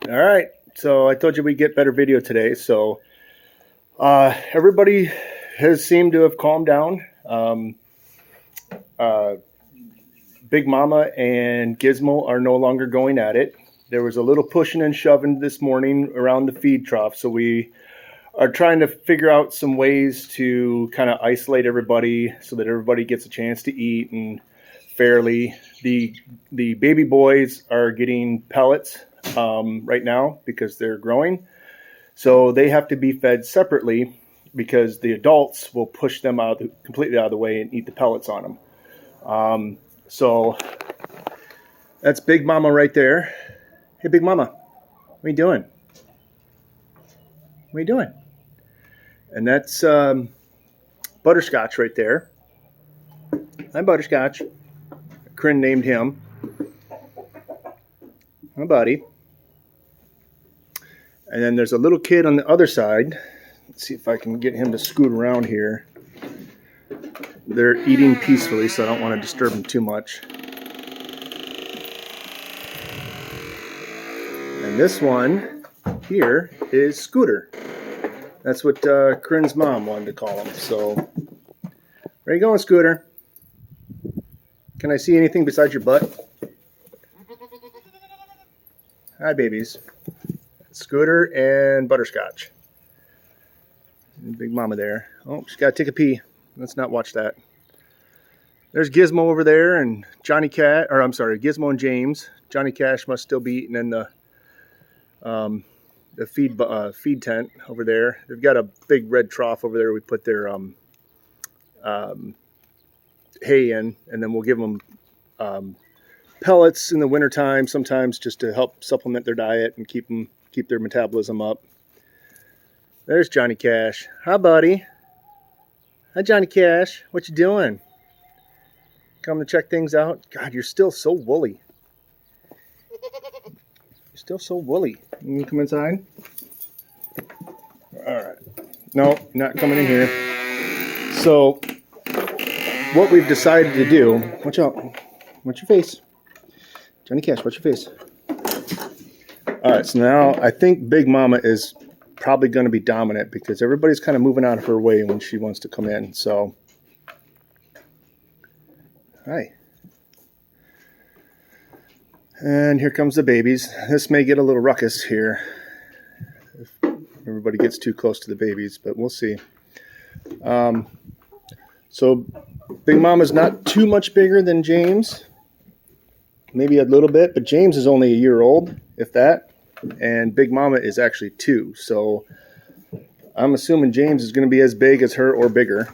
All right, so I told you we'd get better video today. So everybody has seemed to have calmed down. Uh, Big Mama and Gizmo are no longer going at it. There was a little pushing and shoving this morning around the feed trough, so we are trying to figure out some ways to kind of isolate everybody so that everybody gets a chance to eat and fairly. The baby boys are getting pellets right now because they're growing, so they have to be fed separately because the adults will push them completely out of the way and eat the pellets on them. So that's Big Mama right there. Hey, Big Mama, what are you doing? What are you doing? And that's Butterscotch right there. Hi, Butterscotch. Corinne named him. Hi, buddy. And then there's a little kid on the other side. Let's see if I can get him to scoot around here. They're eating peacefully, so I don't want to disturb them too much. And this one here is Scooter. That's what Corinne's mom wanted to call him. So, where you going, Scooter? Can I see anything besides your butt? Hi, babies. Scooter and Butterscotch. And Big Mama there. Oh, she's got to take a pee. Let's not watch that. There's Gizmo over there and Johnny Cat, or I'm sorry, Gizmo and James. Johnny Cash must still be eating in the feed tent over there. They've got a big red trough over there. We put their hay in, and then we'll give them pellets in the wintertime sometimes just to help supplement their diet and keep their metabolism up. There's Johnny Cash. Hi, buddy. Hi, Johnny Cash. What you doing? Come to check things out? God, you're still so woolly. You're still so woolly. Can you come inside? All right. No, not coming in here. So, what we've decided to do... Watch out. Watch your face. Johnny Cash, watch your face. All right, so now I think Big Mama is probably going to be dominant because everybody's kind of moving out of her way when she wants to come in. So, hi. And here comes the babies. This may get a little ruckus here if everybody gets too close to the babies, but we'll see. So Big Mama's not too much bigger than James. Maybe a little bit, but James is only a year old, if that. And Big Mama is actually 2. So I'm assuming James is going to be as big as her or bigger.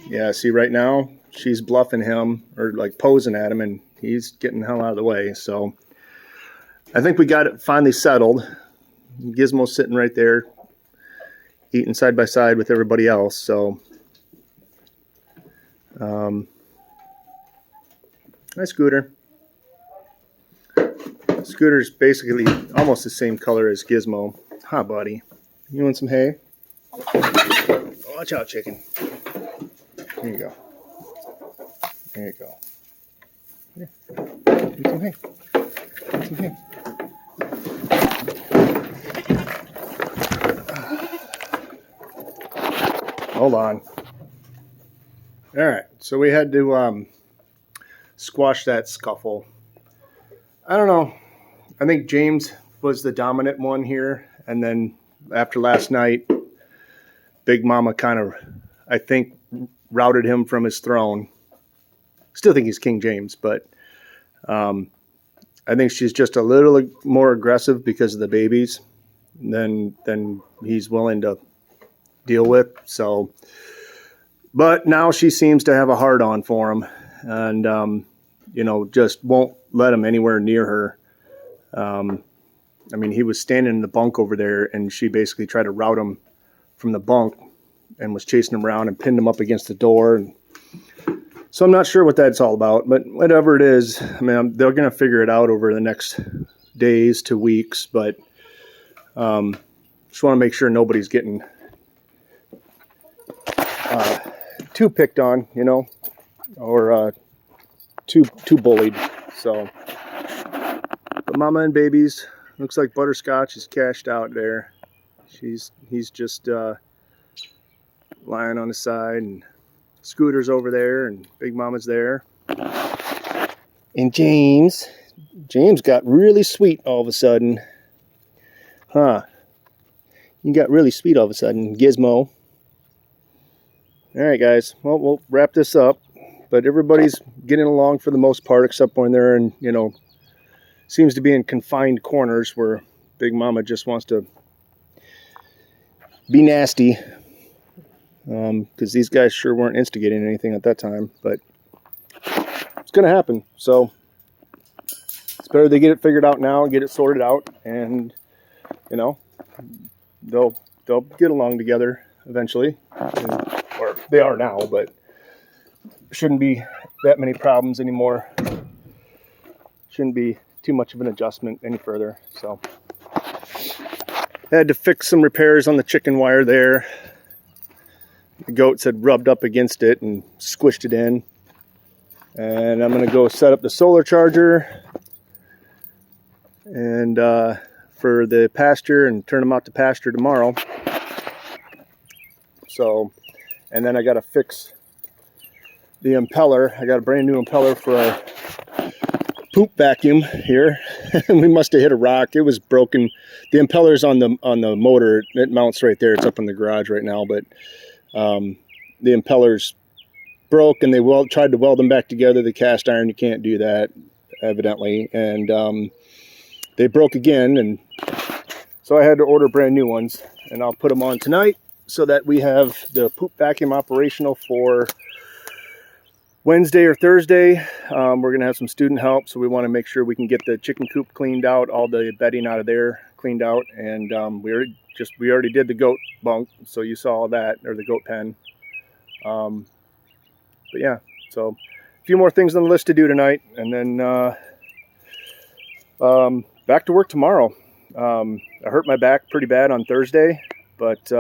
Yeah, see right now, she's bluffing him or like posing at him, and he's getting the hell out of the way. So I think we got it finally settled. Gizmo's sitting right there, eating side by side with everybody else. So, hi, Scooter. Scooter's basically almost the same color as Gizmo. Hi, buddy. You want some hay? Watch out, chicken. There you go. There you go. Here. Eat some hay. Eat some hay. Hold on. All right. So we had to squash that scuffle. I don't know. I think James was the dominant one here. And then after last night, Big Mama kind of, I think, routed him from his throne. Still think he's King James, but I think she's just a little more aggressive because of the babies than he's willing to deal with. So, but now she seems to have a hard on for him, and just won't let him anywhere near her. I mean, he was standing in the bunk over there, and she basically tried to rout him from the bunk and was chasing him around and pinned him up against the door. And so I'm not sure what that's all about, but whatever it is, I mean, they're going to figure it out over the next days to weeks, but just want to make sure nobody's getting too picked on, or too bullied. So, but Mama and babies Looks like Butterscotch is cashed out there. He's just lying on the side, and Scooter's over there, and Big Mama's there. And James got really sweet all of a sudden. Huh. He got really sweet all of a sudden. Gizmo. Alright guys, well, we'll wrap this up. But everybody's getting along for the most part, except when they're in, you know, seems to be in confined corners where Big Mama just wants to be nasty. Because these guys sure weren't instigating anything at that time. But it's going to happen. So it's better they get it figured out now and get it sorted out. And, you know, they'll get along together eventually. Or they are now, but shouldn't be that many problems anymore. Shouldn't be too much of an adjustment any further. So I had to fix some repairs on the chicken wire there. The goats had rubbed up against it and squished it in. And I'm going to go set up the solar charger and for the pasture and turn them out to pasture tomorrow. So, and then I got to fix the impeller. I got a brand new impeller for our poop vacuum here. We must have hit a rock. It was broken. The impeller's on the motor. It mounts right there. It's up in the garage right now, but the impellers broke, and they tried to weld them back together. The cast iron, you can't do that, evidently, and they broke again, and so I had to order brand new ones, and I'll put them on tonight so that we have the poop vacuum operational for Wednesday or Thursday. We're gonna have some student help, so we want to make sure we can get the chicken coop cleaned out, all the bedding out of there cleaned out, and we already did the goat bunk, so you saw that, or the goat pen. But yeah, so a few more things on the list to do tonight, and then back to work tomorrow. I hurt my back pretty bad on Thursday, but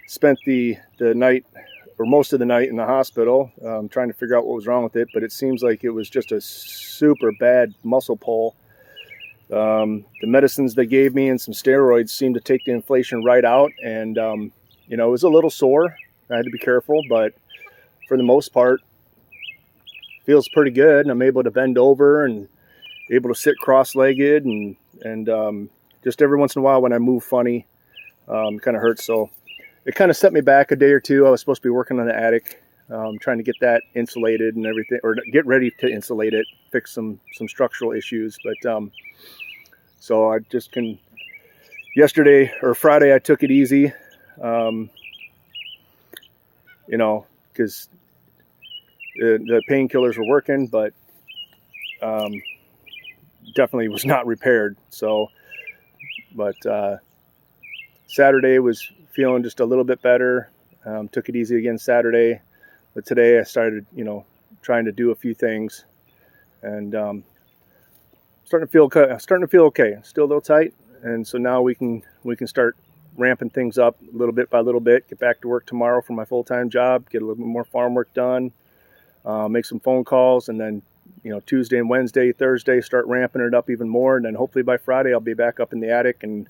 spent the night, or most of the night, in the hospital trying to figure out what was wrong with it, but it seems like it was just a super bad muscle pull. The medicines they gave me and some steroids seemed to take the inflation right out, and you know, it was a little sore. I had to be careful, but for the most part, feels pretty good, and I'm able to bend over and able to sit cross-legged, and just every once in a while when I move funny, it kind of hurts. So it kind of set me back a day or two. I was supposed to be working on the attic, trying to get that insulated and everything, or get ready to insulate it, fix some structural issues. But so I just can. Yesterday or Friday, I took it easy, you know, because the painkillers were working, but definitely was not repaired. So, but Saturday was feeling just a little bit better. Took it easy again Saturday, but today I started, you know, trying to do a few things, and starting to feel okay. Still a little tight, and so now we can start ramping things up little bit by little bit. Get back to work tomorrow for my full-time job. Get a little bit more farm work done. Make some phone calls, and then, you know, Tuesday and Wednesday, Thursday, start ramping it up even more, and then hopefully by Friday I'll be back up in the attic, and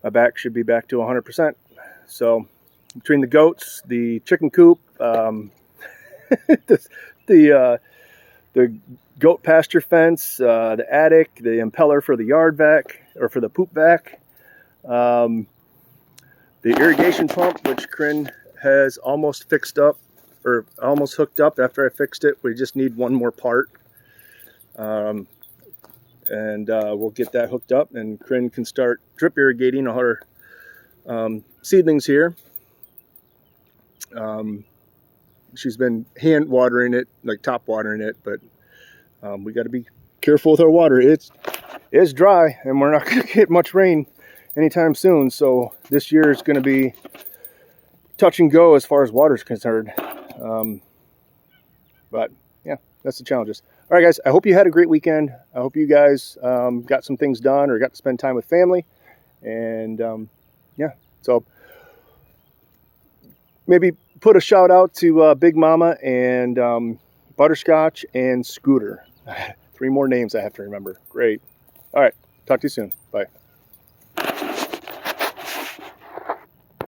my back should be back to 100%. So between the goats, the chicken coop, the goat pasture fence, the attic, the impeller for the yard vac, or for the poop vac, the irrigation pump, which Corinne has almost fixed up, or almost hooked up after I fixed it. We just need one more part. And we'll get that hooked up, and Corinne can start drip irrigating all her seedlings here. She's been hand watering it, like top watering it, but we got to be careful with our water. It's dry, and we're not going to get much rain anytime soon, so this year is going to be touch and go as far as water is concerned. But yeah, that's the challenges. All right, guys, I hope you had a great weekend. I hope you guys got some things done, or got to spend time with family. And yeah, so maybe put a shout out to Big Mama and Butterscotch and Scooter. 3 more names I have to remember. Great. All right. Talk to you soon. Bye.